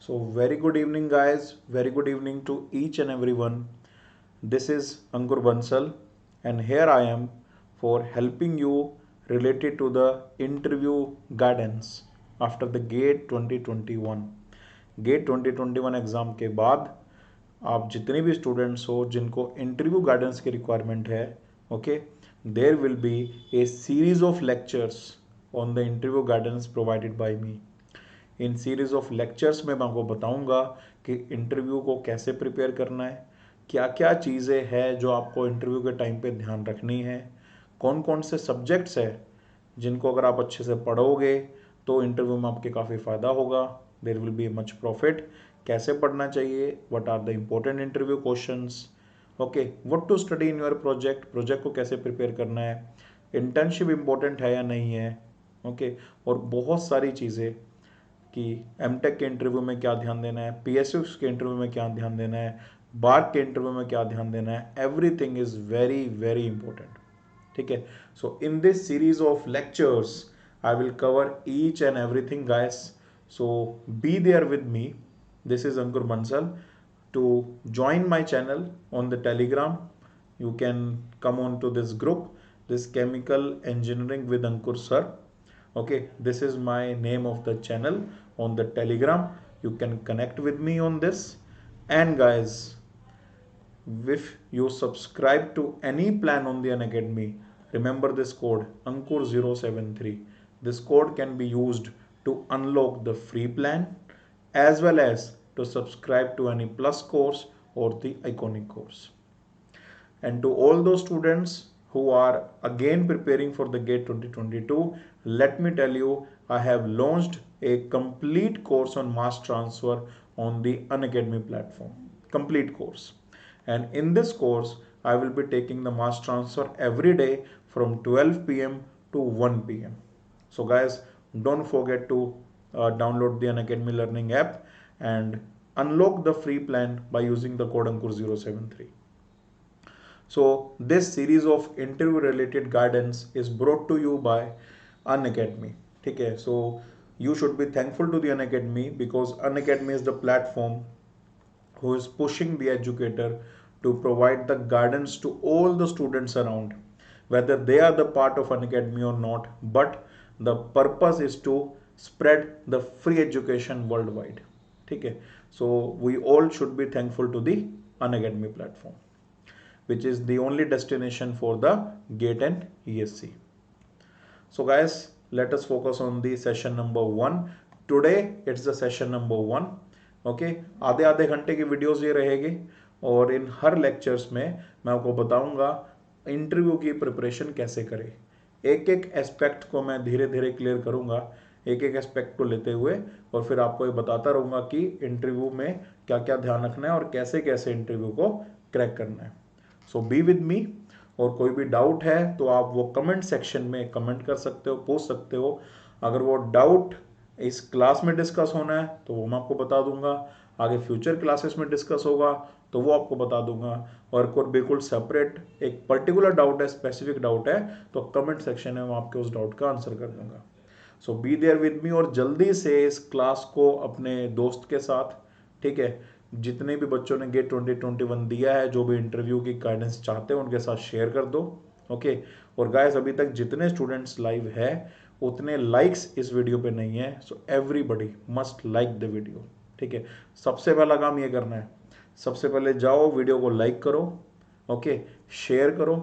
So, very good evening, guys. Very good evening to each and everyone. This is Ankur Bansal, and here I am for helping you related to the interview guidance after the GATE 2021. GATE 2021 exam के बाद आप जितने भी students हो जिनको interview guidance की requirement है, okay, there will be a series of lectures on the interview guidance provided by me. In series of lectures में मैं आपको बताऊंगा कि इंटरव्यू को कैसे प्रिपेयर करना है, क्या क्या चीज़ें हैं जो आपको इंटरव्यू के टाइम पे ध्यान रखनी है, कौन कौन से सब्जेक्ट्स है जिनको अगर आप अच्छे से पढ़ोगे तो इंटरव्यू में आपके काफ़ी फ़ायदा होगा, there will be much profit. कैसे पढ़ना चाहिए, what are the important interview questions, okay, what to study in your project, project को कैसे प्रिपेयर करना है, इंटर्नशिप इम्पोर्टेंट है या नहीं है, ओके, और बहुत सारी चीज़ें कि एमटेक के इंटरव्यू में क्या ध्यान देना है, पीएसयू के इंटरव्यू में क्या ध्यान देना है, बार्क के इंटरव्यू में क्या ध्यान देना है. Everything is very very important. ठीक है. So in this series of lectures I will cover each and everything guys. So be there with me. This is Ankur Bansal. To join my channel on the Telegram, you can come on to this group, this Chemical Engineering with Ankur Sir. Okay, this is my name of the channel on the Telegram. You can connect with me on this. And guys, if you subscribe to any plan on the Unacademy, remember this code Ankur073. This code can be used to unlock the free plan as well as to subscribe to any plus course or the iconic course. And to all those students who are again preparing for the GATE 2022, let me tell you, I have launched a complete course on mass transfer on the Unacademy platform. Complete course. And in this course, I will be taking the mass transfer every day from 12 p.m. to 1 p.m. So guys, don't forget to download the Unacademy Learning app and unlock the free plan by using the code Ankur073. So this series of interview related guidance is brought to you by Unacademy. Okay, so you should be thankful to the Unacademy because Unacademy is the platform who is pushing the educator to provide the guidance to all the students around, whether they are the part of Unacademy or not, but the purpose is to spread the free education worldwide. Okay, so we all should be thankful to the Unacademy platform, which is the only destination for the GATE and ESC. So guys, let us focus on the session number 1. Today it's the session number 1. Okay, आधे आधे घंटे की videos ये रहेगी और इन हर lectures में मैं आपको बताऊंगा इंटरव्यू की प्रिपरेशन कैसे करें. एक एक एस्पेक्ट को मैं धीरे धीरे क्लियर करूंगा, एक एक एस्पेक्ट को लेते हुए, और फिर आपको ये बताता रहूंगा कि इंटरव्यू में क्या क्या ध्यान रखना है और कैसे कैसे इंटरव्यू को क्रैक करना है. सो बी विद मी. और कोई भी डाउट है तो आप वो कमेंट सेक्शन में कमेंट कर सकते हो, पूछ सकते हो. अगर वो डाउट इस क्लास में डिस्कस होना है तो वो मैं आपको बता दूंगा, आगे फ्यूचर क्लासेस में डिस्कस होगा तो वो आपको बता दूंगा, और कोई बिल्कुल सेपरेट एक पर्टिकुलर डाउट है, स्पेसिफिक डाउट है, तो कमेंट सेक्शन में मैं आपके उस डाउट का आंसर कर दूंगा. सो बी देयर विद मी. और जल्दी से इस क्लास को अपने दोस्त के साथ, ठीक है, जितने भी बच्चों ने गेट 2021 दिया है, जो भी इंटरव्यू की गाइडेंस चाहते हैं, उनके साथ शेयर कर दो. ओके, और गाइस अभी तक जितने स्टूडेंट्स लाइव है उतने लाइक्स इस वीडियो पे नहीं है. So everybody must like the video. ठीक है, सबसे पहला काम ये करना है, सबसे पहले जाओ वीडियो को लाइक करो, ओके, शेयर करो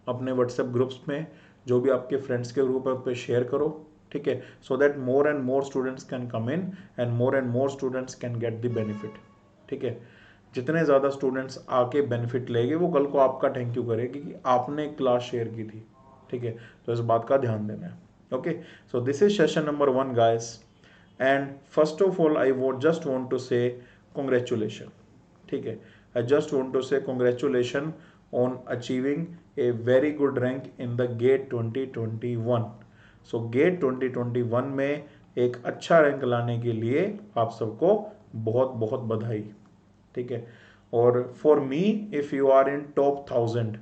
अपने व्हाट्सएप ग्रुप्स में, जो भी आपके फ्रेंड्स के ग्रुप है उस पर शेयर करो. ठीक है, so that more and more students can come in and more students can get the benefit. ठीक है, जितने ज़्यादा स्टूडेंट्स आके बेनिफिट लेंगे वो कल को आपका थैंक यू करेगी कि आपने क्लास शेयर की थी. ठीक है, तो इस बात का ध्यान देना है. Okay, so this is session number 1 guys, and first of all I would just want to say congratulations. ठीक है, I just want to say congratulations on achieving a very good rank in the GATE 2021. So GATE 2021 में एक अच्छा rank लाने के लिए आप सबको बहुत बहुत बधाई. ठीक है, और for me if you are in top 1000,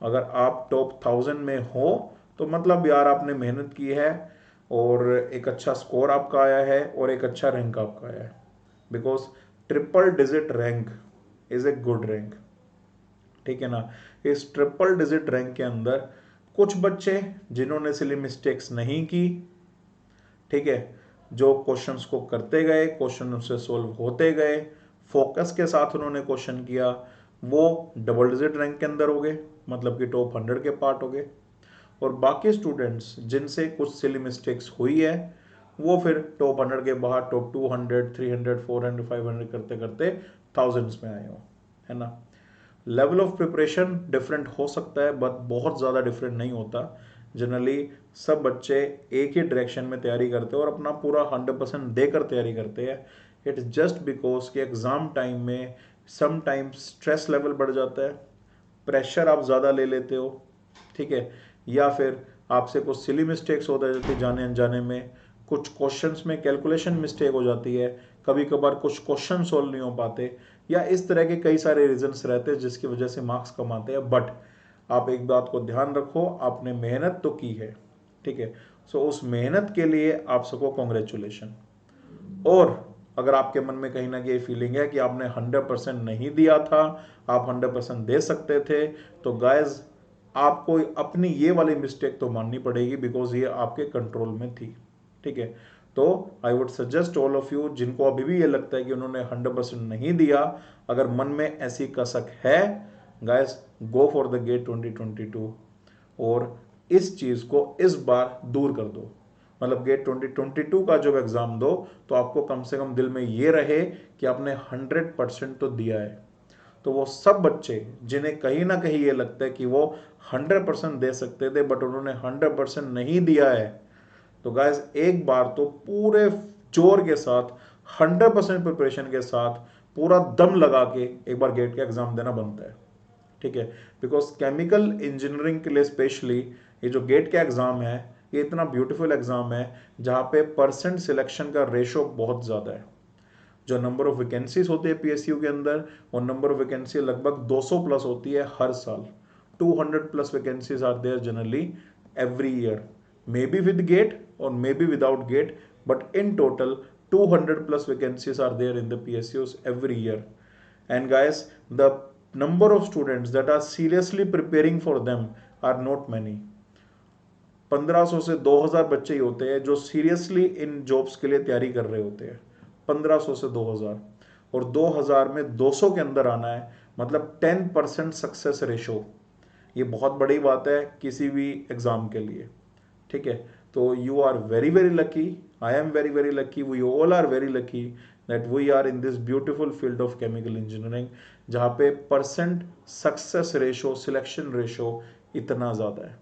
अगर आप टॉप 1000 में हो तो मतलब यार आपने मेहनत की है और एक अच्छा स्कोर आपका आया है और एक अच्छा रैंक आपका आया है. Because triple digit rank is a good rank, ठीक है ना। इस ट्रिपल डिजिट रैंक के अंदर कुछ बच्चे जिन्होंने सिली मिस्टेक्स नहीं की, ठीक है, जो क्वेश्चंस को करते गए, क्वेश्चन उससे सोल्व होते गए, फोकस के साथ उन्होंने क्वेश्चन किया, वो डबल डिजिट रैंक के अंदर हो गए, मतलब कि टॉप 100 के पार्ट हो गए। और बाकी स्टूडेंट्स जिनसे कुछ सिली मिस्टेक्स हुई है, वो फिर टॉप 100 के बाहर टॉप 200, 300, 400, 500 करते करते थाउजेंड्स में आए हो, है ना। लेवल ऑफ प्रिपरेशन डिफरेंट हो सकता है, बट बहुत ज़्यादा डिफरेंट नहीं होता। जनरली सब बच्चे एक ही डायरेक्शन में तैयारी करते हैं और अपना पूरा 100% देकर तैयारी करते हैं। इट्स जस्ट बिकॉज कि एग्ज़ाम टाइम में सम टाइम स्ट्रेस लेवल बढ़ जाता है, प्रेशर आप ज़्यादा ले लेते हो, ठीक है, या फिर आपसे कुछ सिली मिस्टेक्स हो जाती है जाने अनजाने में, कुछ क्वेश्चंस में कैलकुलेशन मिस्टेक हो जाती है, कभी कभार कुछ क्वेश्चन सोल्व नहीं हो पाते, या इस तरह के कई सारे रीजंस रहते हैं जिसकी वजह से मार्क्स कम आते हैं। बट आप एक बात को ध्यान रखो, आपने मेहनत तो की है, ठीक है। सो उस मेहनत के लिए आप सबको कॉन्ग्रेचुलेशन। और अगर आपके मन में कहीं ना कहीं फीलिंग है कि आपने 100% नहीं दिया था, आप 100% दे सकते थे, तो गाइज आपको अपनी ये वाली मिस्टेक तो माननी पड़ेगी, बिकॉज ये आपके कंट्रोल में थी, ठीक है। तो I would suggest all of you जिनको अभी भी ये लगता है कि उन्होंने 100% नहीं दिया, अगर मन में ऐसी कसक है, guys go for the GATE 2022 और इस चीज को इस बार दूर कर दो। मतलब गेट 2022 का जब एग्जाम दो तो आपको कम से कम दिल में ये रहे कि आपने 100% तो दिया है। तो वो सब बच्चे जिन्हें कहीं ना कहीं ये लगता है कि वो 100% दे सकते थे बट उन्होंने 100% नहीं दिया है, तो गाइस एक बार तो पूरे जोर के साथ 100% प्रिपरेशन के साथ पूरा दम लगा के एक बार गेट का एग्जाम देना बनता है, ठीक है। बिकॉज केमिकल इंजीनियरिंग के लिए स्पेशली ये जो गेट का एग्जाम है, ये इतना ब्यूटीफुल एग्जाम है जहां पे परसेंट सिलेक्शन का रेशो बहुत ज़्यादा है। जो नंबर ऑफ वैकेंसीज होती है पीएसयू के अंदर, वो नंबर ऑफ वैकेंसी लगभग 200 प्लस होती है हर साल। 200 plus vacancies are there generally every year, maybe with GATE और maybe without GATE, but in total 200 plus vacancies are there in the PSUs every year. And guys, the number of students that are seriously preparing for them are not many. 1500 से 2000 बच्चे ही होते हैं जो seriously in jobs के लिए तैयारी कर रहे होते हैं, 1500 से 2000, और 2000 में 200 के अंदर आना है, मतलब 10% सक्सेस रेशो। ये बहुत बड़ी बात है किसी भी एग्जाम के लिए, ठीक है। तो you are very very lucky, I am very very lucky, we all are very lucky that we are in this beautiful field of chemical engineering, जहाँ पे percent success ratio, selection ratio इतना ज़्यादा है।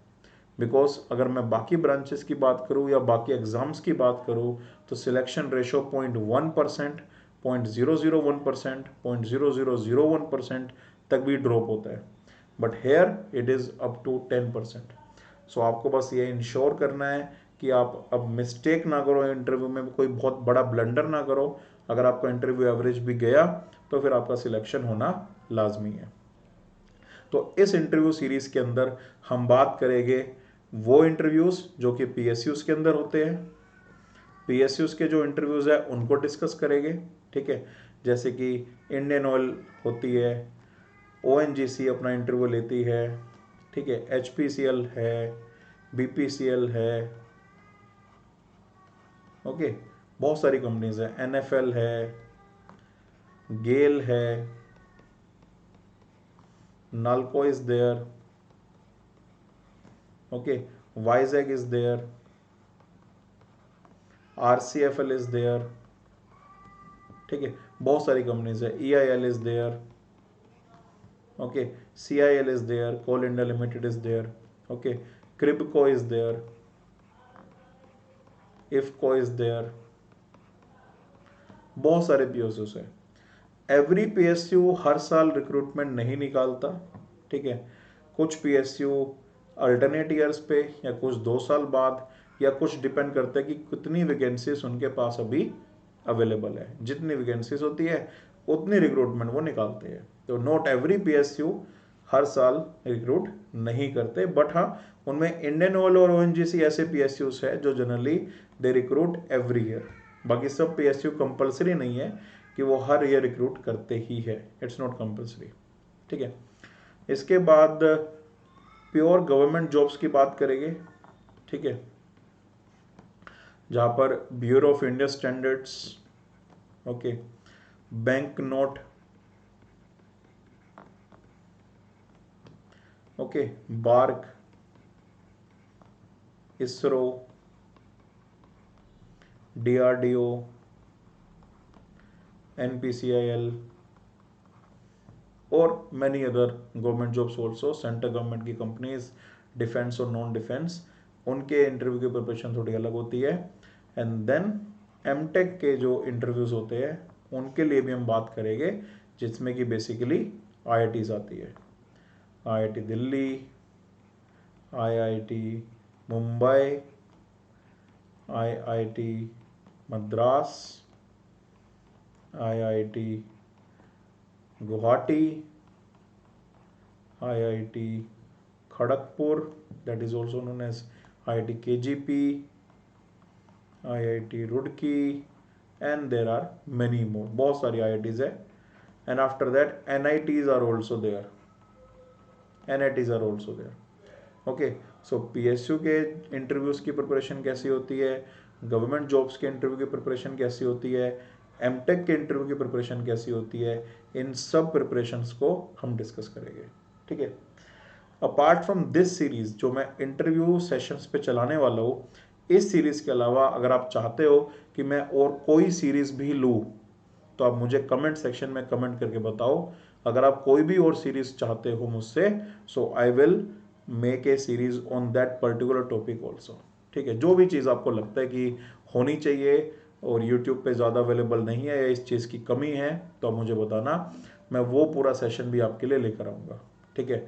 बिकॉज अगर मैं बाकी branches की बात करूँ या बाकी एग्जाम्स की बात करूँ तो सिलेक्शन रेशो 0.1%, 0.001%, 0.0001% तक भी ड्रॉप होता है, but here it is up to 10%। So आपको बस ये इंश्योर करना है कि आप अब मिस्टेक ना करो इंटरव्यू में, कोई बहुत बड़ा ब्लंडर ना करो। अगर आपका इंटरव्यू एवरेज भी गया तो फिर आपका सिलेक्शन होना लाजमी है। तो इस इंटरव्यू सीरीज के अंदर हम बात करेंगे वो इंटरव्यूज जो कि पीएसयूज के अंदर होते हैं। पीएसयूज के जो इंटरव्यूज है उनको डिस्कस करेंगे, ठीक है। जैसे कि इंडियन ऑयल होती है, ओएनजीसी अपना इंटरव्यू लेती है, ठीक है, एचपीसीएल है, बीपीसीएल है, ओके, बहुत सारी कंपनीज है, एनएफएल है, गेल है, NALCO is there, okay, Vizag is there, RCFL is there, ठीक है, बहुत सारी कंपनीज है, EIL is there, okay, CIL is there, Coal India Limited is there, okay, KRIBHCO is there, IFFCO is there, बहुत सारे पीएसयूज है। एवरी पीएसयू हर साल रिक्रूटमेंट नहीं निकालता, ठीक है। कुछ पीएसयू अल्टरनेट ईयर्स पे या कुछ 2 साल बाद, या कुछ डिपेंड करता है कि कितनी वैकेंसीज उनके पास अभी अवेलेबल है। जितनी वैकेंसीज होती है उतनी रिक्रूटमेंट वो निकालते हैं। तो नॉट एवरी पीएसयू हर साल रिक्रूट नहीं करते, बट हाँ उनमें इंडियन ऑयल और ओएनजीसी ऐसे पीएसयूज है जो generally they recruit every year. बाकी सब पीएसयू कंपलसरी नहीं है कि वो हर ईयर रिक्रूट करते ही है, इट्स नॉट कंपल्सरी। ठीक है, इसके बाद प्योर गवर्नमेंट जॉब्स की बात करेंगे। ठीक है, जहाँ पर Bureau of Indian Standards, okay, bank note, okay, BARC, ISRO, DRDO, NPCIL और many other government jobs also, central government की कंपनीज, डिफेंस और नॉन डिफेंस, उनके इंटरव्यू की प्रिपरेशन थोड़ी अलग होती है। एंड देन एमटेक के जो इंटरव्यूज होते हैं उनके लिए भी हम बात करेंगे, जिसमें कि बेसिकली आईआईटीज आती है, IIT Delhi, IIT Mumbai, IIT Madras, IIT Guwahati, IIT Kharagpur, that is also known as IIT KGP, IIT Roorkee, and there are many more. बहुत सारी IITs है, and after that NITs are also there. NITs are also there. Okay, so PSU के interviews की preparation कैसी होती है, government jobs के interview की प्रिपरेशन कैसी होती है, एमटेक के इंटरव्यू की प्रिपरेशन कैसी होती है, इन सब प्रिपरेशंस को हम डिस्कस करेंगे। ठीक है, अपार्ट फ्रॉम दिस सीरीज जो मैं इंटरव्यू सेशंस पे चलाने वाला हूँ, इस सीरीज के अलावा अगर आप चाहते हो कि मैं और कोई सीरीज भी लूँ तो आप मुझे कमेंट सेक्शन में कमेंट करके बताओ। अगर आप कोई भी और सीरीज चाहते हो मुझसे, so I will make a series on that particular topic also. ठीक है, जो भी चीज़ आपको लगता है कि होनी चाहिए और यूट्यूब पे ज़्यादा अवेलेबल नहीं है या इस चीज़ की कमी है, तो आप मुझे बताना, मैं वो पूरा सेशन भी आपके लिए लेकर आऊँगा। ठीक है,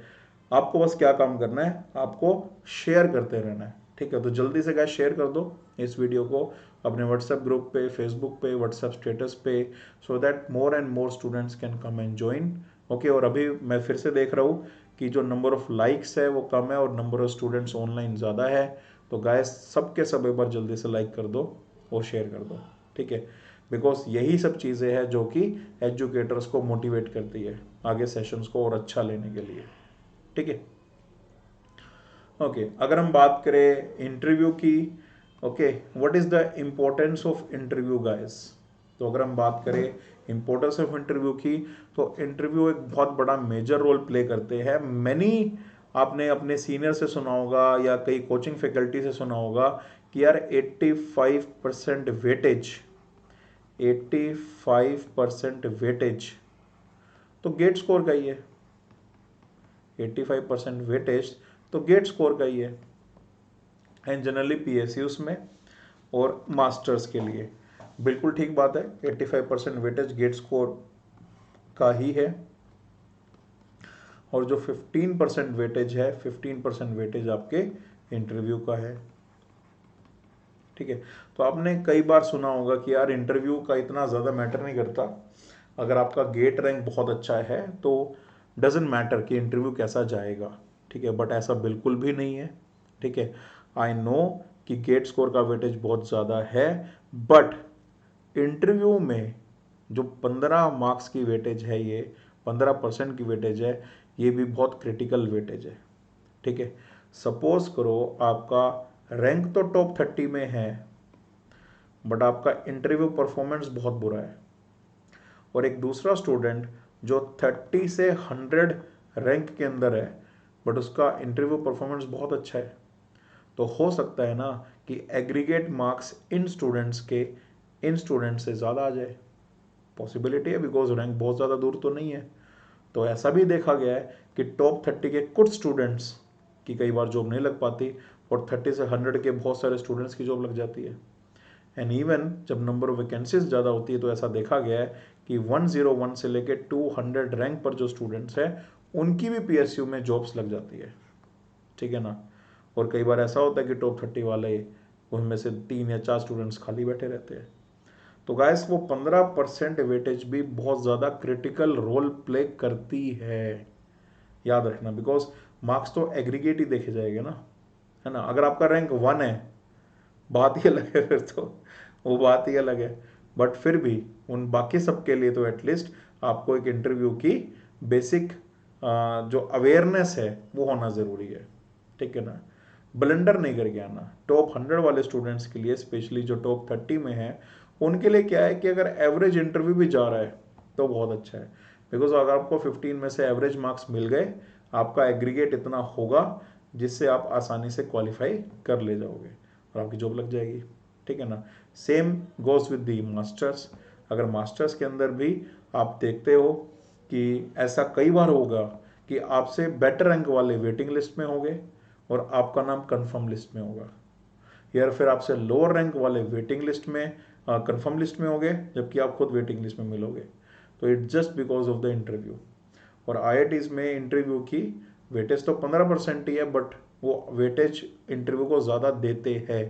आपको बस क्या काम करना है, आपको शेयर करते रहना है। ठीक है, तो जल्दी से गाइस शेयर कर दो इस वीडियो को अपने व्हाट्सएप ग्रुप पे, फेसबुक पे, व्हाट्सएप स्टेटस पे, so that more and more students can come and join. Okay, और अभी मैं फिर से देख रहा हूँ कि जो नंबर ऑफ लाइक्स है वो कम है और नंबर ऑफ स्टूडेंट्स ऑनलाइन ज़्यादा है, तो गाइस सब के सब एक बार जल्दी से लाइक कर दो और शेयर कर दो। ठीक है, बिकॉज यही सब चीज़ें हैं जो कि एजुकेटर्स को मोटिवेट करती है आगे सेशंस को और अच्छा लेने के लिए। ठीक है, ओके, अगर हम बात करें इंटरव्यू की, okay, what is the importance of interview guys, तो अगर हम बात करें इम्पोर्टेंस ऑफ इंटरव्यू की, तो इंटरव्यू एक बहुत बड़ा मेजर रोल प्ले करते हैं। मैनी आपने अपने सीनियर से सुना होगा या कई कोचिंग फैकल्टी से सुना होगा कि यार 85% वेटेज, 85% वेटेज तो गेट स्कोर का ही है। 85% वेटेज तो गेट स्कोर का ही है, एंड जनरली PSUs में और मास्टर्स के लिए बिल्कुल ठीक बात है, 85% वेटेज गेट स्कोर का ही है। और जो 15% वेटेज है, 15% वेटेज आपके इंटरव्यू का है। ठीक है, तो आपने कई बार सुना होगा कि यार इंटरव्यू का इतना ज़्यादा मैटर नहीं करता, अगर आपका गेट रैंक बहुत अच्छा है तो डजेंट मैटर कि इंटरव्यू कैसा जाएगा। ठीक है, बट ऐसा बिल्कुल भी नहीं है। ठीक है, आई नो कि गेट स्कोर का वेटेज बहुत ज़्यादा है, बट इंटरव्यू में जो 15 मार्क्स की वेटेज है, ये 15% की वेटेज है, ये भी बहुत क्रिटिकल वेटेज है। ठीक है, सपोज करो आपका रैंक तो टॉप 30 में है, बट आपका इंटरव्यू परफॉर्मेंस बहुत बुरा है, और एक दूसरा स्टूडेंट जो 30 से 100 रैंक के अंदर है बट उसका इंटरव्यू परफॉर्मेंस बहुत अच्छा है, तो हो सकता है ना कि एग्रीगेट मार्क्स इन स्टूडेंट्स से ज़्यादा आ जाए। पॉसिबिलिटी है, बिकॉज रैंक बहुत ज़्यादा दूर तो नहीं है। तो ऐसा भी देखा गया है कि टॉप 30 के कुछ स्टूडेंट्स की कई बार जॉब नहीं लग पाती और 30 से 100 के बहुत सारे स्टूडेंट्स की जॉब लग जाती है। एंड इवन जब नंबर ऑफ वैकेंसीज ज़्यादा होती है तो ऐसा देखा गया है कि 101 से लेके 200 रैंक पर जो स्टूडेंट्स हैं उनकी भी PSU में जॉब्स लग जाती है। ठीक है ना, और कई बार ऐसा होता है कि टॉप 30 वाले उनमें से 3 या 4 स्टूडेंट्स खाली बैठे रहते हैं। तो गाइस वो 15% वेटेज भी बहुत ज़्यादा क्रिटिकल रोल प्ले करती है, याद रखना, बिकॉज मार्क्स तो एग्रीगेट ही देखे जाएंगे ना, है ना। अगर आपका रैंक 1 है, बात ही अलग है, फिर तो वो बात ही अलग है। बट फिर भी उन बाकी सबके लिए तो एटलीस्ट आपको एक इंटरव्यू की बेसिक जो अवेयरनेस है वो होना ज़रूरी है, ठीक है ना। ब्लेंडर नहीं करके आना। टॉप 100 वाले स्टूडेंट्स के लिए, स्पेशली जो टॉप 30 में है, उनके लिए क्या है कि अगर एवरेज इंटरव्यू भी जा रहा है तो बहुत अच्छा है। बिकॉज अगर आपको 15 में से एवरेज मार्क्स मिल गए, आपका एग्रीगेट इतना होगा जिससे आप आसानी से क्वालिफाई कर ले जाओगे और आपकी जॉब लग जाएगी, ठीक है ना। Same goes with the masters. अगर मास्टर्स के अंदर भी आप देखते हो कि ऐसा कई बार होगा कि आपसे बेटर रैंक वाले वेटिंग लिस्ट में होंगे और आपका नाम कंफर्म लिस्ट में होगा, या फिर आपसे लोअर रैंक वाले वेटिंग लिस्ट में कंफर्म लिस्ट में होंगे जबकि आप खुद वेटिंग लिस्ट में मिलोगे। तो it's just because of the interview. और आईआईटीज में इंटरव्यू की वेटेज तो 15% ही है, बट वो वेटेज इंटरव्यू को ज़्यादा देते हैं।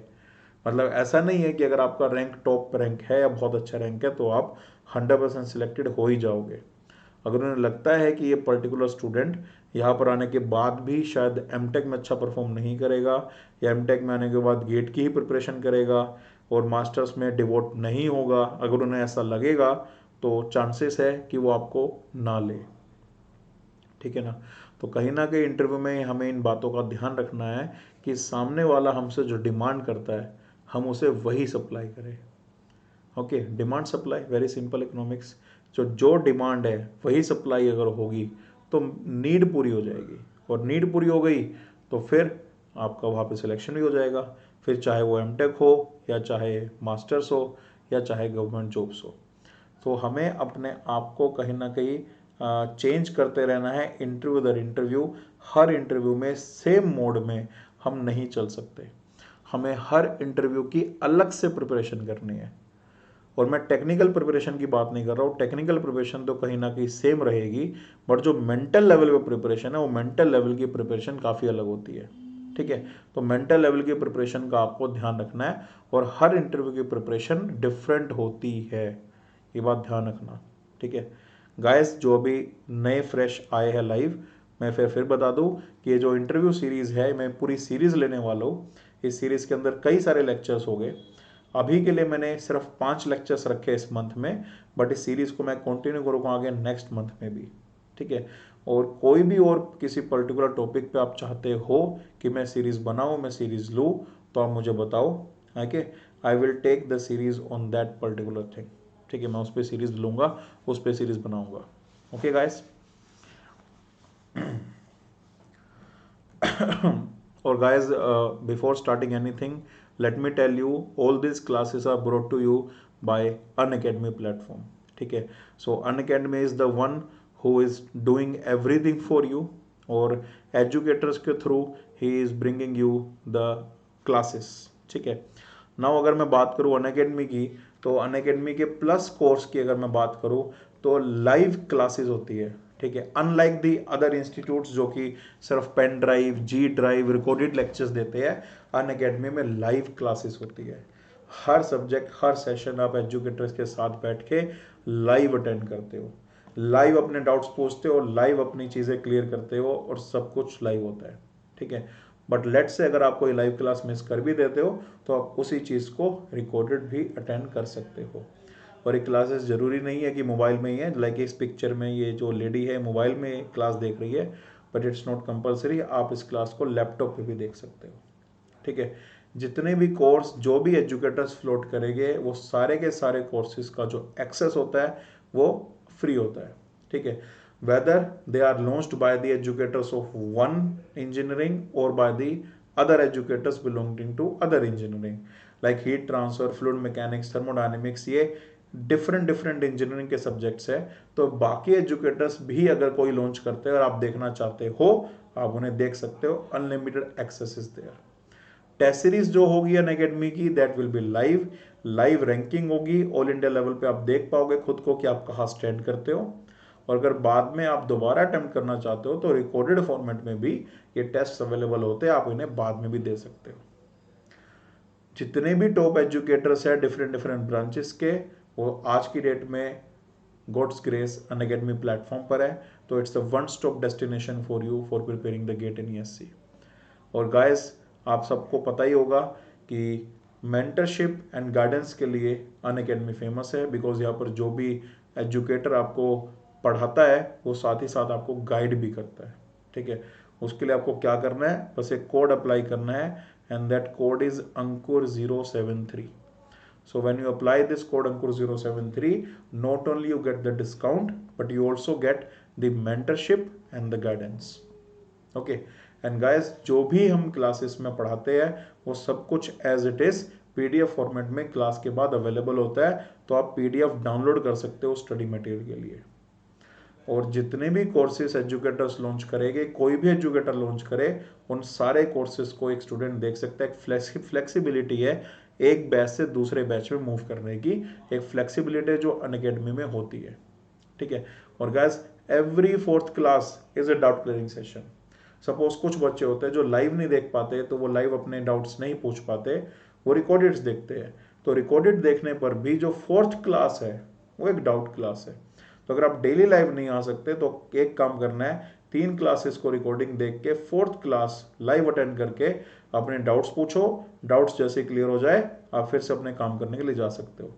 मतलब ऐसा नहीं है कि अगर आपका रैंक टॉप रैंक है या बहुत अच्छा रैंक है तो आप 100% सिलेक्टेड हो ही जाओगे। अगर उन्हें लगता है कि ये पर्टिकुलर स्टूडेंट यहाँ पर आने के बाद भी शायद एमटेक में अच्छा परफॉर्म नहीं करेगा, या एमटेक में आने के बाद गेट की ही प्रिपरेशन करेगा और मास्टर्स में डिवोट नहीं होगा, अगर उन्हें ऐसा लगेगा तो चांसेस है कि वो आपको ना ले, ठीक है ना। तो कहीं ना कहीं इंटरव्यू में हमें इन बातों का ध्यान रखना है कि सामने वाला हमसे जो डिमांड करता है हम उसे वही सप्लाई करें। Okay, demand supply, very simple economics. जो डिमांड है वही सप्लाई अगर होगी तो नीड पूरी हो जाएगी, और नीड पूरी हो गई तो फिर आपका वहाँ पे सिलेक्शन भी हो जाएगा, फिर चाहे वो एमटेक हो या चाहे मास्टर्स हो या चाहे गवर्नमेंट जॉब्स हो। तो हमें अपने आप को कहीं ना कहीं चेंज करते रहना है इंटरव्यू दर इंटरव्यू। हर इंटरव्यू में सेम मोड में हम नहीं चल सकते, हमें हर इंटरव्यू की अलग से प्रिपरेशन करनी है। और मैं टेक्निकल प्रिपरेशन की बात नहीं कर रहा हूँ, टेक्निकल प्रिपरेशन तो कहीं ना कहीं सेम रहेगी, बट जो मेंटल लेवल पे प्रिपरेशन है वो मेंटल लेवल की प्रिपरेशन काफ़ी अलग होती है, ठीक है। तो मेंटल लेवल की प्रिपरेशन का आपको ध्यान रखना है, और हर इंटरव्यू की प्रिपरेशन डिफरेंट होती है, ये बात ध्यान रखना, ठीक है। गाइस, जो अभी नए फ्रेश आए हैं लाइव, मैं फिर बता दूं कि ये जो इंटरव्यू सीरीज़ है मैं पूरी सीरीज़ लेने वाला हूँ। इस सीरीज़ के अंदर कई सारे लेक्चर्स हो गए। अभी के लिए मैंने सिर्फ 5 लेक्चर्स रखे इस मंथ में, बट इस सीरीज़ को मैं कंटिन्यू करूँगा आगे नेक्स्ट मंथ में भी, ठीक है। और कोई भी और किसी पर्टिकुलर टॉपिक पे आप चाहते हो कि मैं सीरीज़ बनाऊँ, मैं सीरीज़ लूँ, तो आप मुझे बताओ, okay. I will take the series on that particular thing, ठीक है। मैं उस पर सीरीज़ लूँगा, उस पर सीरीज़ बनाऊँगा, ओके गाइस। और guys, before starting anything, let me tell you, all these classes are brought to you by Unacademy platform, ठीक है। So Unacademy is the one who is doing everything for you, और educators के through he is bringing you the classes, ठीक है। Now अगर मैं बात करूँ अनअकैडमी की, तो अनअकैडमी के प्लस कोर्स की अगर मैं बात करूँ तो लाइव क्लासेस होती है, ठीक है। अनलाइक दी अदर इंस्टीट्यूट्स जो कि सिर्फ pen drive, G drive, recorded lectures देते हैं, अनअकैडमी में लाइव क्लासेस होती है। हर सब्जेक्ट, हर सेशन आप एजुकेटर्स के साथ बैठ के लाइव अटेंड करते हो, लाइव अपने डाउट्स पूछते हो, लाइव अपनी चीज़ें क्लियर करते हो, और सब कुछ लाइव होता है, ठीक है। बट लेट से अगर आप कोई लाइव क्लास मिस कर भी देते हो तो आप उसी चीज़ को रिकॉर्डेड भी अटेंड कर सकते हो। और ये क्लासेस ज़रूरी नहीं है कि मोबाइल में ही है, लाइक इस पिक्चर में ये जो लेडी है मोबाइल में क्लास देख रही है, बट इट्स नॉट कंपलसरी, आप इस क्लास को लैपटॉप पे भी देख सकते हो, ठीक है। जितने भी कोर्स जो भी एजुकेटर्स फ्लोट करेंगे वो सारे के सारे कोर्सेज का जो एक्सेस होता है वो फ्री होता है, ठीक है। whether they are launched by the educators of one engineering or by the other educators belonging to other engineering, like heat transfer, fluid mechanics, thermodynamics, ये डिफरेंट डिफरेंट इंजीनियरिंग के सब्जेक्ट्स है। तो बाकी एजुकेटर्स भी अगर कोई लॉन्च करते हैं और आप देखना चाहते हो, आप उन्हें देख सकते हो, unlimited access is there. Test series जो होगी अनअकैडमी की, that will be live, live ranking होगी, ऑल इंडिया लेवल पे आप देख पाओगे खुद को कि आप कहाँ स्टैंड करते हो। और अगर बाद में आप दोबारा अटेम्प्ट करना चाहते हो तो रिकॉर्डेड फॉर्मेट में भी ये टेस्ट अवेलेबल होते हैं, आप इन्हें बाद में भी दे सकते हो। जितने भी टॉप एजुकेटर्स हैं डिफरेंट डिफरेंट ब्रांचेस के, वो आज की डेट में गॉड्स ग्रेस अनअकैडमी प्लेटफॉर्म पर है। तो it's the one stop destination for you for preparing the get in ESC. और गाइस, आप सबको पता ही होगा कि मेंटरशिप एंड गाइडेंस के लिए अनअकैडमी फेमस है, बिकॉज यहाँ पर जो भी एजुकेटर आपको पढ़ाता है वो साथ ही साथ आपको गाइड भी करता है। ठीक है, उसके लिए आपको क्या करना है, बस एक कोड अप्लाई करना है, and that code is Ankur 073. So when you apply this code Ankur 073, not only you get the discount, but you also get the mentorship and the guidance. Okay, and guys, जो भी हम classes में पढ़ाते हैं वो सब कुछ as it is PDF format में क्लास के बाद अवेलेबल होता है, तो आप पीडीएफ डाउनलोड कर सकते हो स्टडी मटेरियल के लिए। और जितने भी कोर्सेज एजुकेटर्स लॉन्च करेंगे, कोई भी एजुकेटर लॉन्च करे, उन सारे कोर्सेज को एक स्टूडेंट देख सकता है। एक फ्लेक्सिबिलिटी है एक बैच से दूसरे बैच में मूव करने की, एक फ्लेक्सिबिलिटी जो अनअकैडमी में होती है। ठीक है, और guys every 4th class is a doubt clearing session. Suppose कुछ बच्चे होते हैं जो लाइव नहीं देख पाते, तो वो लाइव अपने डाउट्स नहीं पूछ पाते, वो रिकॉर्डेड्स देखते हैं। तो रिकॉर्डेड देखने पर भी जो 4th क्लास है वो एक डाउट क्लास है। तो अगर आप डेली लाइव नहीं आ सकते तो एक काम करना है, 3 क्लासेस को रिकॉर्डिंग देख के 4th क्लास लाइव अटेंड करके अपने डाउट्स पूछो। डाउट्स जैसे क्लियर हो जाए आप फिर से अपने काम करने के लिए जा सकते हो।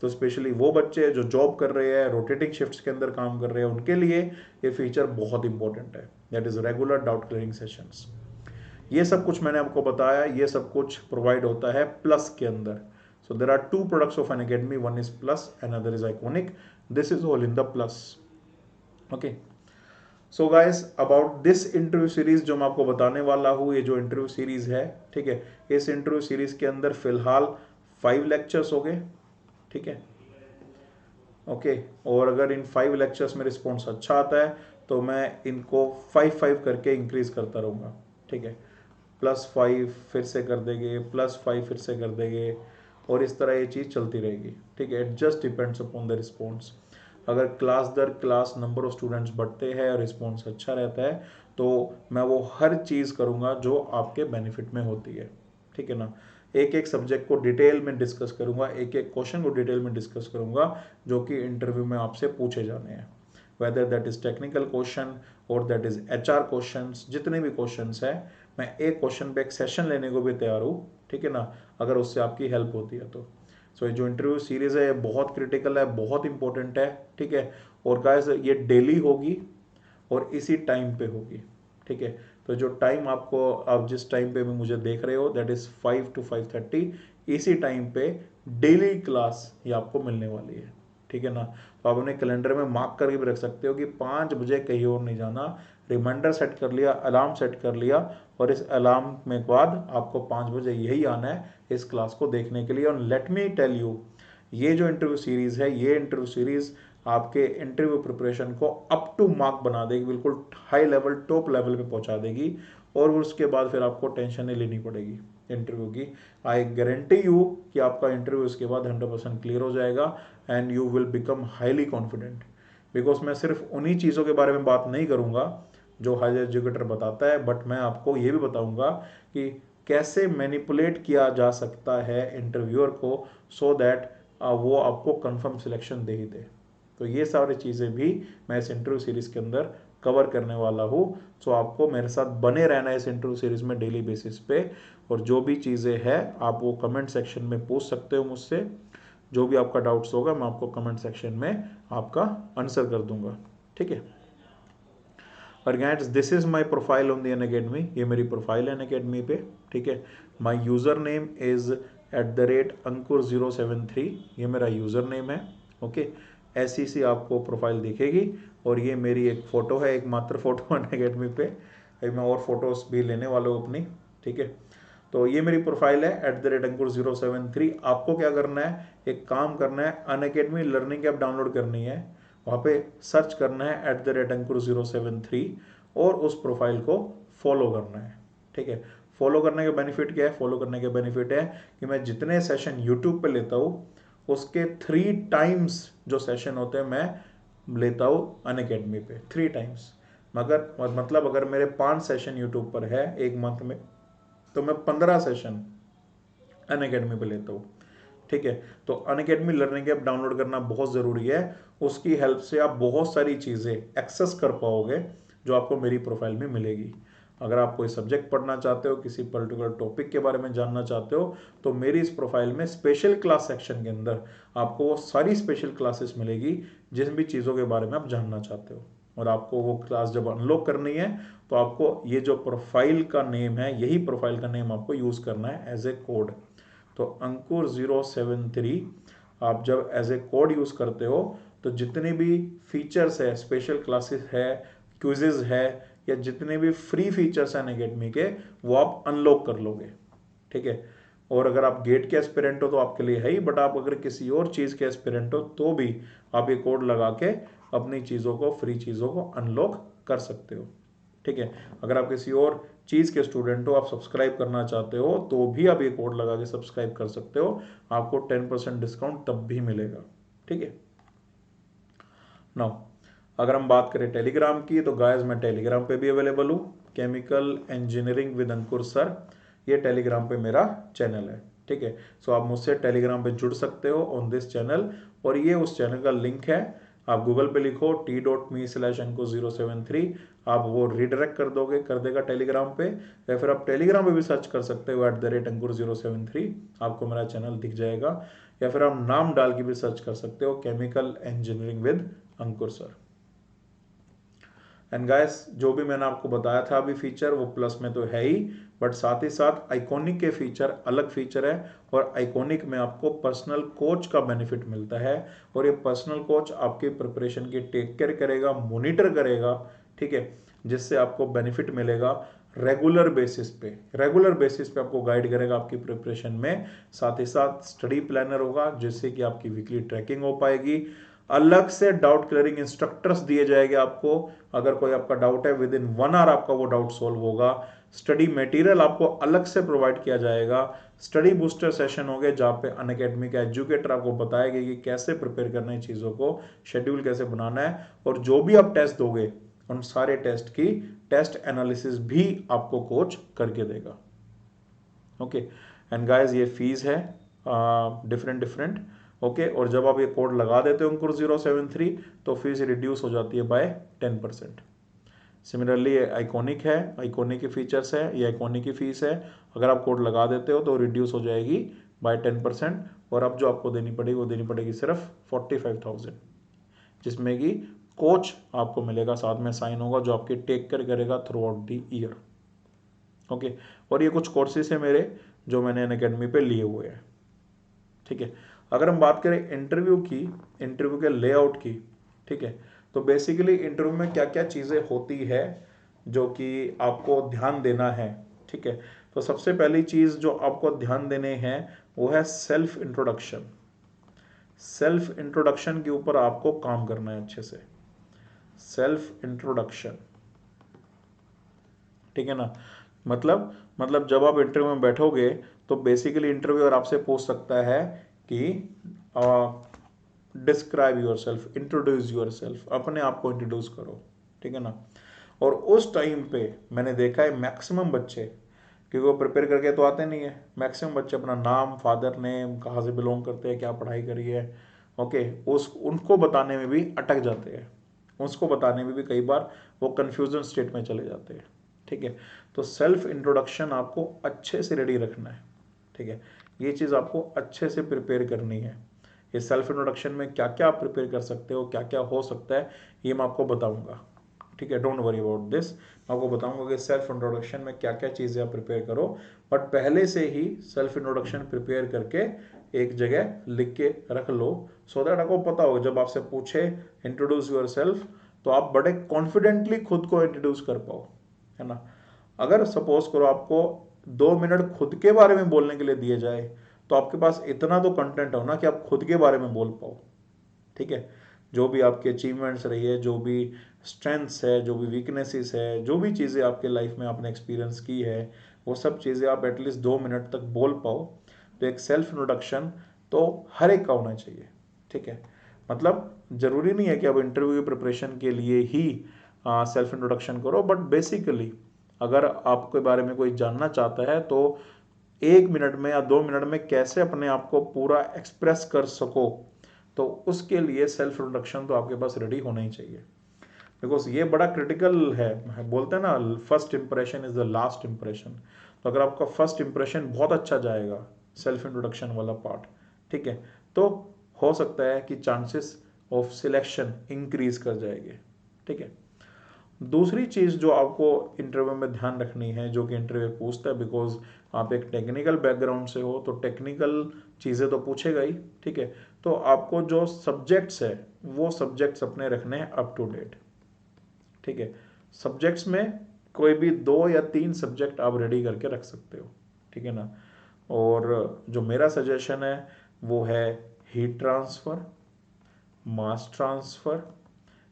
तो स्पेशली वो बच्चे जो जॉब कर रहे हैं, रोटेटिंग शिफ्ट्स के अंदर काम कर रहे हैं, उनके लिए ये फीचर बहुत इंपॉर्टेंट है, that is regular doubt clearing sessions. ये सब कुछ मैंने आपको बताया, ये सब कुछ प्रोवाइड होता है प्लस के अंदर। So there are 2 products of Unacademy, one is Plus, another is Iconic. This is all in the Plus. Okay. So guys, about this interview series जो मैं आपको बताने वाला हूँ, ये जो इंटरव्यू सीरीज है, ठीक है, इस इंटरव्यू सीरीज के अंदर फिलहाल 5 लेक्चर्स हो गए। ठीक है, ओके, और अगर इन 5 लेक्चर्स में रिस्पॉन्स अच्छा आता है तो मैं इनको 5-5 करके इंक्रीज करता रहूँगा। ठीक है, +5 फिर से कर देंगे, +5 फिर से कर देंगे, और इस तरह ये चीज़ चलती रहेगी। ठीक है, it just depends upon the response. अगर क्लास दर क्लास नंबर ऑफ स्टूडेंट्स बढ़ते हैं और रिस्पॉन्स अच्छा रहता है तो मैं वो हर चीज़ करूँगा जो आपके बेनिफिट में होती है। ठीक है ना, एक एक सब्जेक्ट को डिटेल में डिस्कस करूँगा, एक एक क्वेश्चन को डिटेल में डिस्कस करूँगा जो कि इंटरव्यू में आपसे पूछे जाने हैं, whether that is technical question और दैट इज़ HR क्वेश्चंस। जितने भी क्वेश्चंस हैं मैं एक क्वेश्चन पे एक सेशन लेने को भी तैयार हूँ। ठीक है ना, अगर उससे आपकी हेल्प होती है तो। सो ये जो इंटरव्यू सीरीज है ये बहुत क्रिटिकल है, बहुत इंपॉर्टेंट है। ठीक है, और गाइस ये डेली होगी और इसी टाइम पे होगी। ठीक है, तो जो टाइम आपको, आप जिस टाइम पे भी मुझे देख रहे हो, दैट इज 5 to 5:30, इसी टाइम पे डेली क्लास ये आपको मिलने वाली है। ठीक है ना, तो आप अपने कैलेंडर में मार्क करके भी रख सकते हो कि 5 बजे कहीं और नहीं जाना, रिमाइंडर सेट कर लिया, अलार्म सेट कर लिया, और इस अलार्म में बाद आपको 5 बजे यही आना है इस क्लास को देखने के लिए। और लेट मी टेल यू, ये जो इंटरव्यू सीरीज है, ये इंटरव्यू सीरीज आपके इंटरव्यू प्रिपरेशन को अप टू मार्क बना देगी, बिल्कुल हाई लेवल, टॉप लेवल पे पहुंचा देगी, और उसके बाद फिर आपको टेंशन नहीं लेनी पड़ेगी इंटरव्यू की। आई गारंटी यू कि आपका इंटरव्यू इसके बाद 100% क्लियर हो जाएगा and you will become highly confident. Because मैं सिर्फ उन्हीं चीज़ों के बारे में बात नहीं करूँगा जो हायर एजुकेटर बताता है, बट मैं आपको ये भी बताऊँगा कि कैसे मैनिपुलेट किया जा सकता है इंटरव्यूअर को, सो दैट वो आपको कंफर्म सिलेक्शन दे ही दे। तो ये सारी चीज़ें भी मैं इस इंटरव्यू सीरीज़ के अंदर कवर करने वाला हूँ। सो आपको मेरे साथ बने रहना है इस इंटरव्यू सीरीज़ में डेली बेसिस पे, और जो भी चीज़ें हैं आप वो कमेंट सेक्शन में पूछ सकते हो मुझसे। जो भी आपका डाउट्स होगा मैं आपको कमेंट सेक्शन में आपका आंसर कर दूंगा। ठीक है, और guys this is my profile on the Unacademy, ये मेरी प्रोफाइल है अनअकैडमी पे। ठीक है, माय यूज़र नेम इज़ @अंकुर073, ये मेरा यूज़र नेम है। ओके, ऐसी सी आपको प्रोफाइल दिखेगी, और ये मेरी एक फ़ोटो है, एकमात्र फ़ोटो अनअकैडमी पे। अभी मैं और फोटोज़ भी लेने वाला हूँ अपनी। ठीक है, तो ये मेरी प्रोफाइल है @अंकुर073। आपको क्या करना है, एक काम करना है, अनअकैडमी लर्निंग ऐप डाउनलोड करनी है, वहाँ पे सर्च करना है @अंकुर073 और उस प्रोफाइल को फॉलो करना है। ठीक है, फॉलो करने का बेनिफिट क्या है, फॉलो करने का बेनिफिट है कि मैं जितने सेशन यूट्यूब पे लेता हूँ उसके 3 टाइम्स जो सेशन होते हैं मैं लेता हूँ अनअकैडमी पे, 3 टाइम्स। मगर मतलब अगर मेरे 5 सेशन यूट्यूब पर है एक मंथ में, तो मैं 15 सेशन अनअकैडमी पे लेता हूँ। ठीक है, तो अनअकैडमी लर्निंग ऐप डाउनलोड करना बहुत ज़रूरी है। उसकी हेल्प से आप बहुत सारी चीज़ें एक्सेस कर पाओगे जो आपको मेरी प्रोफाइल में मिलेगी। अगर आप कोई सब्जेक्ट पढ़ना चाहते हो, किसी पर्टिकुलर टॉपिक के बारे में जानना चाहते हो, तो मेरी इस प्रोफाइल में स्पेशल क्लास सेक्शन के अंदर आपको वो सारी स्पेशल क्लासेस मिलेगी जिन भी चीज़ों के बारे में आप जानना चाहते हो। और आपको वो क्लास जब अनलॉक करनी है तो आपको ये जो प्रोफाइल का नेम है, यही प्रोफाइल का नेम आपको यूज़ करना है एज ए कोड। तो अंकुर073 आप जब एज ए कोड यूज़ करते हो तो जितने भी फीचर्स है, स्पेशल क्लासेस है, क्विजेज है, या जितने भी फ्री फीचर्स हैं अनअकैडमी के, वो आप अनलॉक कर लोगे। ठीक है। और अगर आप गेट के एस्पिरेंट हो तो आपके लिए है ही, बट आप अगर किसी और चीज़ के एस्पिरेंट हो तो भी आप ये कोड लगा के अपनी चीज़ों को, फ्री चीज़ों को अनलॉक कर सकते हो। ठीक है। अगर आप किसी और चीज़ के स्टूडेंट हो, आप सब्सक्राइब करना चाहते हो, तो भी आप ये कोड लगा के सब्सक्राइब कर सकते हो। आपको 10% डिस्काउंट तब भी मिलेगा। ठीक है। नाउ अगर हम बात करें टेलीग्राम की, तो गाइस मैं टेलीग्राम पे भी अवेलेबल हूँ, chemical engineering with Ankur sir. ये टेलीग्राम पे मेरा चैनल है। ठीक है। सो आप मुझसे टेलीग्राम पे जुड़ सकते हो ऑन दिस चैनल, और ये उस चैनल का लिंक है। आप गूगल पे लिखो t.me/ankur073, आप वो रिडायरेक्ट कर देगा टेलीग्राम पे, या फिर आप टेलीग्राम पे भी सर्च कर सकते हो @ankur073, आपको मेरा चैनल दिख जाएगा। या फिर आप नाम डाल के भी सर्च कर सकते हो, chemical engineering with Ankur sir. And guys, जो भी मैंने आपको बताया था अभी फीचर, वो प्लस में तो है ही, बट साथ ही साथ आइकॉनिक के फीचर अलग फीचर है। और आइकॉनिक में आपको पर्सनल कोच का बेनिफिट मिलता है, और ये पर्सनल कोच आपकी प्रिपरेशन की टेक केयर करेगा, मॉनिटर करेगा। ठीक है। जिससे आपको बेनिफिट मिलेगा रेगुलर बेसिस पे आपको गाइड करेगा आपकी प्रिपरेशन में। साथ ही साथ स्टडी प्लानर होगा, जिससे कि आपकी वीकली ट्रैकिंग हो पाएगी। अलग से डाउट क्लियरिंग इंस्ट्रक्टर्स दिए जाएंगे आपको। अगर कोई आपका डाउट है, विद इन 1 आवर आपका वो डाउट सॉल्व होगा। स्टडी मटेरियल आपको अलग से प्रोवाइड किया जाएगा। स्टडी बूस्टर सेशन होंगे, जहाँ पे अनअकैडमी का एजुकेटर आपको बताएगा कि कैसे प्रिपेयर करना है चीज़ों को, शेड्यूल कैसे बनाना है, और जो भी आप टेस्ट दोगे उन सारे टेस्ट की टेस्ट एनालिसिस भी आपको कोच करके देगा। ओके। एंड गाइस, ये फीस है डिफरेंट। ओके। और जब आप ये कोड लगा देते हो अंकुर073, तो फीस रिड्यूस हो जाती है बाय 10%। सिमिलरली ये आइकॉनिक है, आइकॉनिक के फीचर्स है, ये आइकॉनिक की फीस है। अगर आप कोड लगा देते हो तो रिड्यूस हो जाएगी बाय 10%, और अब जो आपको देनी पड़ेगी वो देनी पड़ेगी सिर्फ 45,000, जिसमें कि कोच आपको मिलेगा, साथ में साइन होगा, जो आपकी टेक केयर करेगा through out the year. Okay. और ये कुछ कोर्सेज है मेरे जो मैंने अनअकैडमी पे लिए हुए हैं। ठीक है। अगर हम बात करें इंटरव्यू की, इंटरव्यू के लेआउट की, ठीक है, तो बेसिकली इंटरव्यू में क्या क्या चीज़ें होती है जो कि आपको ध्यान देना है। ठीक है। तो सबसे पहली चीज़ जो आपको ध्यान देने हैं वो है सेल्फ इंट्रोडक्शन। सेल्फ इंट्रोडक्शन के ऊपर आपको काम करना है अच्छे से। सेल्फ इंट्रोडक्शन, ठीक है ना। मतलब जब आप इंटरव्यू में बैठोगे तो बेसिकली इंटरव्यूअर आपसे पूछ सकता है कि describe your self, introduce your self, अपने आप को इंट्रोड्यूस करो। ठीक है ना। और उस टाइम पे मैंने देखा है मैक्सिमम बच्चे, क्योंकि वो प्रिपेयर करके तो आते नहीं है, मैक्सिमम बच्चे अपना नाम, फादर नेम, कहाँ से बिलोंग करते हैं, क्या पढ़ाई करी है, ओके, उनको बताने में भी अटक जाते हैं। उसको बताने में भी कई बार वो कन्फ्यूजन स्टेट में चले जाते हैं। ठीक है। तो सेल्फ इंट्रोडक्शन आपको अच्छे से रेडी रखना है। ठीक है। ये चीज़ आपको अच्छे से प्रिपेयर करनी है। ये सेल्फ इंट्रोडक्शन में क्या क्या आप प्रिपेयर कर सकते हो, क्या क्या हो सकता है, ये मैं आपको बताऊंगा। ठीक है। डोंट वरी अबाउट दिस, मैं आपको बताऊंगा कि सेल्फ इंट्रोडक्शन में क्या क्या चीज़ें आप प्रिपेयर करो। बट पहले से ही सेल्फ इंट्रोडक्शन प्रिपेयर करके एक जगह लिख के रख लो, सो दैट आपको पता होगा जब आपसे पूछे इंट्रोड्यूस योर सेल्फ, तो आप बड़े कॉन्फिडेंटली खुद को इंट्रोड्यूस कर पाओ, है ना। अगर सपोज करो आपको 2 मिनट खुद के बारे में बोलने के लिए दिए जाए, तो आपके पास इतना तो कंटेंट हो ना कि आप खुद के बारे में बोल पाओ। ठीक है। जो भी आपके अचीवमेंट्स रही है, जो भी स्ट्रेंथ्स है, जो भी वीकनेसेस है, जो भी चीज़ें आपके लाइफ में आपने एक्सपीरियंस की है, वो सब चीज़ें आप एटलीस्ट 2 मिनट तक बोल पाओ। तो एक सेल्फ इंट्रोडक्शन तो हर एक का होना चाहिए। ठीक है। मतलब ज़रूरी नहीं है कि अब इंटरव्यू की प्रिपरेशन के लिए ही सेल्फ इंट्रोडक्शन करो, बट बेसिकली अगर आपके बारे में कोई जानना चाहता है तो 1 मिनट में या 2 मिनट में कैसे अपने आप को पूरा एक्सप्रेस कर सको, तो उसके लिए सेल्फ इंट्रोडक्शन तो आपके पास रेडी होना ही चाहिए। बिकॉज ये बड़ा क्रिटिकल है, बोलते हैं ना first impression is the last impression. तो अगर आपका फर्स्ट इंप्रेशन बहुत अच्छा जाएगा, सेल्फ इंट्रोडक्शन वाला पार्ट, ठीक है, तो हो सकता है कि चांसेस ऑफ सिलेक्शन इंक्रीज कर जाएंगे, ठीक है। दूसरी चीज़ जो आपको इंटरव्यू में ध्यान रखनी है, जो कि इंटरव्यू पूछता है, बिकॉज आप एक टेक्निकल बैकग्राउंड से हो तो टेक्निकल चीज़ें तो पूछेगा ही, ठीक है। तो आपको जो सब्जेक्ट्स है वो सब्जेक्ट्स अपने रखने हैं अप टू डेट, ठीक है। सब्जेक्ट्स में कोई भी 2 या 3 सब्जेक्ट आप रेडी करके रख सकते हो, ठीक है ना। और जो मेरा सजेशन है वो है हीट ट्रांसफ़र, मास ट्रांसफ़र,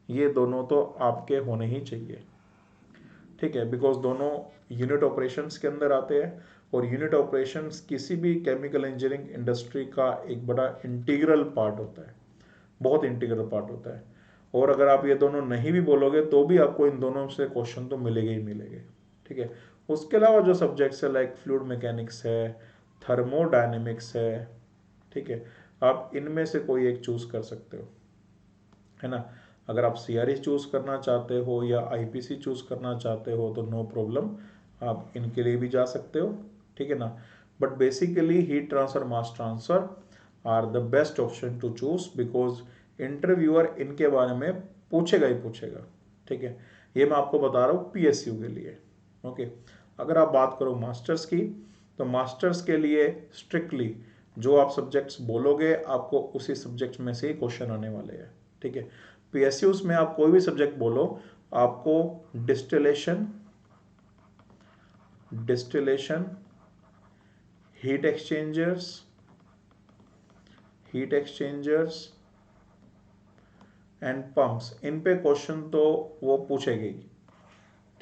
ये दोनों तो आपके होने ही चाहिए, ठीक है, बिकॉज दोनों यूनिट ऑपरेशंस के अंदर आते हैं। और यूनिट ऑपरेशंस किसी भी केमिकल इंजीनियरिंग इंडस्ट्री का एक बड़ा इंटीग्रल पार्ट होता है, बहुत इंटीग्रल पार्ट होता है। और अगर आप ये दोनों नहीं भी बोलोगे तो भी आपको इन दोनों से क्वेश्चन तो मिलेंगे ही मिलेंगे, ठीक है। उसके अलावा जो सब्जेक्ट्स है लाइक फ्लूइड मैकेनिक्स है, थर्मोडायनेमिक्स है, ठीक है, आप इनमें से कोई एक चूज कर सकते हो, है ना। अगर आप सीआरई चूज करना चाहते हो या आईपीसी चूज करना चाहते हो तो नो प्रॉब्लम, आप इनके लिए भी जा सकते हो, ठीक है ना। But basically heat transfer, mass transfer are the best option to choose, because interviewer इनके बारे में पूछेगा ही पूछेगा, ठीक है। ये मैं आपको बता रहा हूँ पीएसयू के लिए, ओके। अगर आप बात करो मास्टर्स की, तो मास्टर्स के लिए स्ट्रिक्टली जो आप सब्जेक्ट्स बोलोगे आपको उसी सब्जेक्ट में से ही क्वेश्चन आने वाले हैं, ठीक है। पीएसयूज में आप कोई भी सब्जेक्ट बोलो, आपको distillation, distillation, heat exchangers, heat exchangers and pumps, इन पे क्वेश्चन तो वो पूछेगी,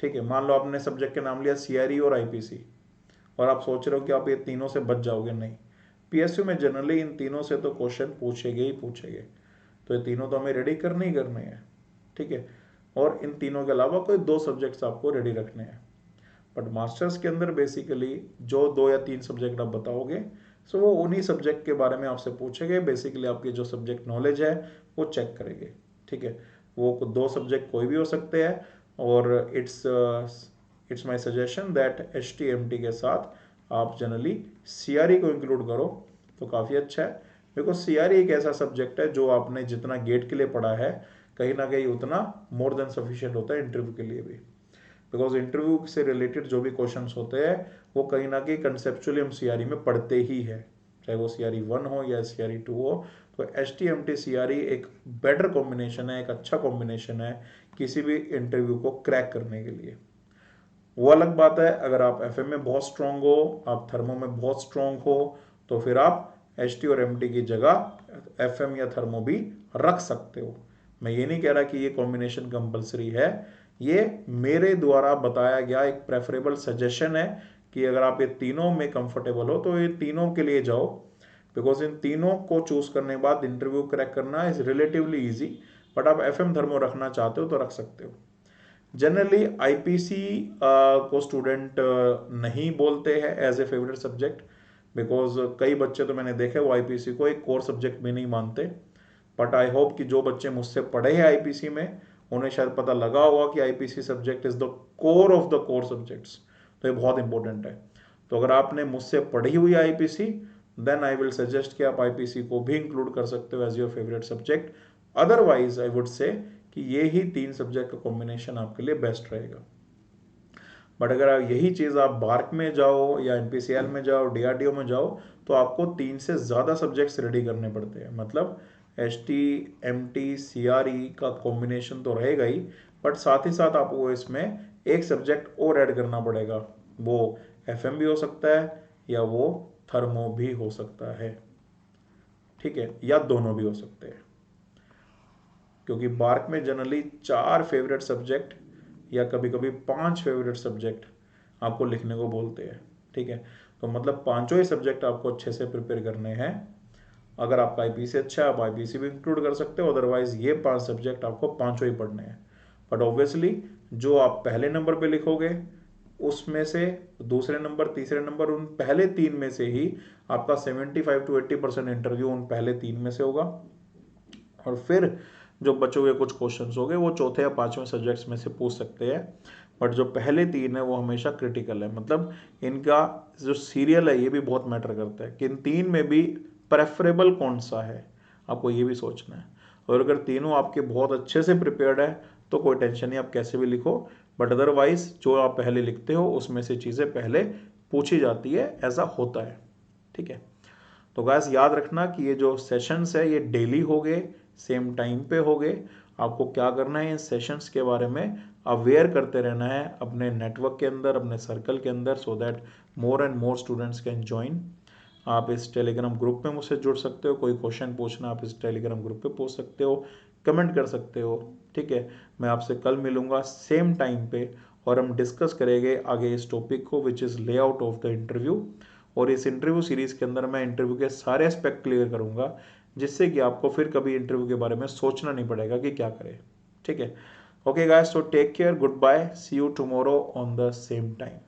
ठीक है। मान लो आपने सब्जेक्ट के नाम लिया सीआरई और आईपीसी, और आप सोच रहे हो कि आप ये तीनों से बच जाओगे, नहीं। पीएसयू में जनरली इन तीनों से तो क्वेश्चन पूछेंगे ही पूछेंगे, तो ये तीनों तो हमें रेडी करने ही करने हैं, ठीक है। और इन तीनों के अलावा कोई 2 सब्जेक्ट्स आपको रेडी रखने हैं। बट मास्टर्स के अंदर बेसिकली जो 2 या 3 सब्जेक्ट आप बताओगे, सो वो उन्हीं सब्जेक्ट के बारे में आपसे पूछेंगे, बेसिकली आपकी जो सब्जेक्ट नॉलेज है वो चेक करेंगे, ठीक है। वो 2 सब्जेक्ट कोई भी हो सकते हैं, और it's my suggestion that HTMT के साथ आप जनरली CRE को इंक्लूड करो तो काफ़ी अच्छा है, बिकॉज CRE एक ऐसा सब्जेक्ट है जो आपने जितना गेट के लिए पढ़ा है कहीं ना कहीं उतना मोर देन सफिशिएंट होता है इंटरव्यू के लिए भी। बिकॉज इंटरव्यू से रिलेटेड जो भी क्वेश्चंस होते हैं वो कहीं ना कहीं कंसेप्चुअली हम सीआरई में पढ़ते ही है, चाहे वो CRE 1 हो या CRE 2 हो। तो HTMT CRE एक बेटर कॉम्बिनेशन है, एक अच्छा कॉम्बिनेशन है किसी भी इंटरव्यू को क्रैक करने के लिए। वो अलग बात है अगर आप FM में बहुत स्ट्रांग हो, आप थर्मो में बहुत स्ट्रांग हो, तो फिर आप HT और MT की जगह FM या थर्मो भी रख सकते हो। मैं ये नहीं कह रहा कि ये कॉम्बिनेशन कंपलसरी है, ये मेरे द्वारा बताया गया एक प्रेफरेबल सजेशन है कि अगर आप ये तीनों में कंफर्टेबल हो तो ये तीनों के लिए जाओ, बिकॉज इन तीनों को चूज करने के बाद इंटरव्यू क्रैक करना इज रिलेटिवली ईजी। बट आप FM थर्मो रखना चाहते हो तो रख सकते हो। जनरली आईपीसी को स्टूडेंट नहीं बोलते हैं as a favourite subject, because कई बच्चे तो मैंने देखे वो आईपीसी को एक कोर सब्जेक्ट भी नहीं मानते। बट आई होप कि जो बच्चे मुझसे पढ़े हैं आईपीसी में उन्हें शायद पता लगा होगा कि IPC subject is the core of the core subjects, तो ये बहुत इंपॉर्टेंट है। तो अगर आपने मुझसे पढ़ी हुई IPC, then I will suggest कि आप आईपीसी को भी इंक्लूड कर सकते हो as your favourite subject. Otherwise I would say कि ये ही 3 सब्जेक्ट का कॉम्बिनेशन आपके लिए बेस्ट रहेगा। बट अगर यही चीज़ आप बार्क में जाओ या NPCL में जाओ, DRDO में जाओ, तो आपको 3 से ज़्यादा सब्जेक्ट्स रेडी करने पड़ते हैं। मतलब HTMT CRE का कॉम्बिनेशन तो रहेगा ही, बट साथ ही साथ आपको इसमें एक सब्जेक्ट और ऐड करना पड़ेगा। वो FM भी हो सकता है या वो थर्मो भी हो सकता है, ठीक है, या दोनों भी हो सकते हैं। क्योंकि बार्क में जनरली 4 फेवरेट सब्जेक्ट या कभी कभी 5 फेवरेट सब्जेक्ट आपको लिखने को बोलते हैं, ठीक है। तो मतलब पांचों ही सब्जेक्ट आपको अच्छे से प्रिपेयर करने हैं। अगर आपका आईपीसी अच्छा है आप आईपीसी भी इंक्लूड कर सकते हो, अदरवाइज ये 5 सब्जेक्ट आपको पांचों ही पढ़ने हैं। बट ऑब्वियसली जो आप पहले नंबर पे लिखोगे उसमें से दूसरे नंबर, तीसरे नंबर, उन पहले 3 में से ही आपका 75 to 80% इंटरव्यू उन पहले 3 में से होगा। और फिर जो बचे हुए कुछ क्वेश्चंस हो गए वो चौथे या पांचवें सब्जेक्ट्स में से पूछ सकते हैं, बट जो पहले तीन है वो हमेशा क्रिटिकल है। मतलब इनका जो सीरियल है ये भी बहुत मैटर करता है कि इन तीन में भी प्रेफरेबल कौन सा है, आपको ये भी सोचना है। और अगर तीनों आपके बहुत अच्छे से प्रिपेयर्ड है तो कोई टेंशन नहीं, आप कैसे भी लिखो, बट अदरवाइज जो आप पहले लिखते हो उसमें से चीज़ें पहले पूछी जाती है, ऐसा होता है। ठीक है, तो गाइस याद रखना कि ये जो सेशंस है ये डेली हो गए, सेम टाइम पे हो गए। आपको क्या करना है, इन सेशंस के बारे में अवेयर करते रहना है अपने नेटवर्क के अंदर, अपने सर्कल के अंदर, so that more and more students can join. आप इस टेलीग्राम ग्रुप में मुझसे जुड़ सकते हो, कोई क्वेश्चन पूछना आप इस टेलीग्राम ग्रुप पे पूछ सकते हो, कमेंट कर सकते हो। ठीक है, मैं आपसे कल मिलूंगा सेम टाइम पे और हम डिस्कस करेंगे आगे इस टॉपिक को, which is layout of the interview. और इस इंटरव्यू सीरीज के अंदर मैं इंटरव्यू के सारे एस्पेक्ट क्लियर करूंगा, जिससे कि आपको फिर कभी इंटरव्यू के बारे में सोचना नहीं पड़ेगा कि क्या करें। ठीक है, okay guys, so take care, goodbye, see you tomorrow on the same time.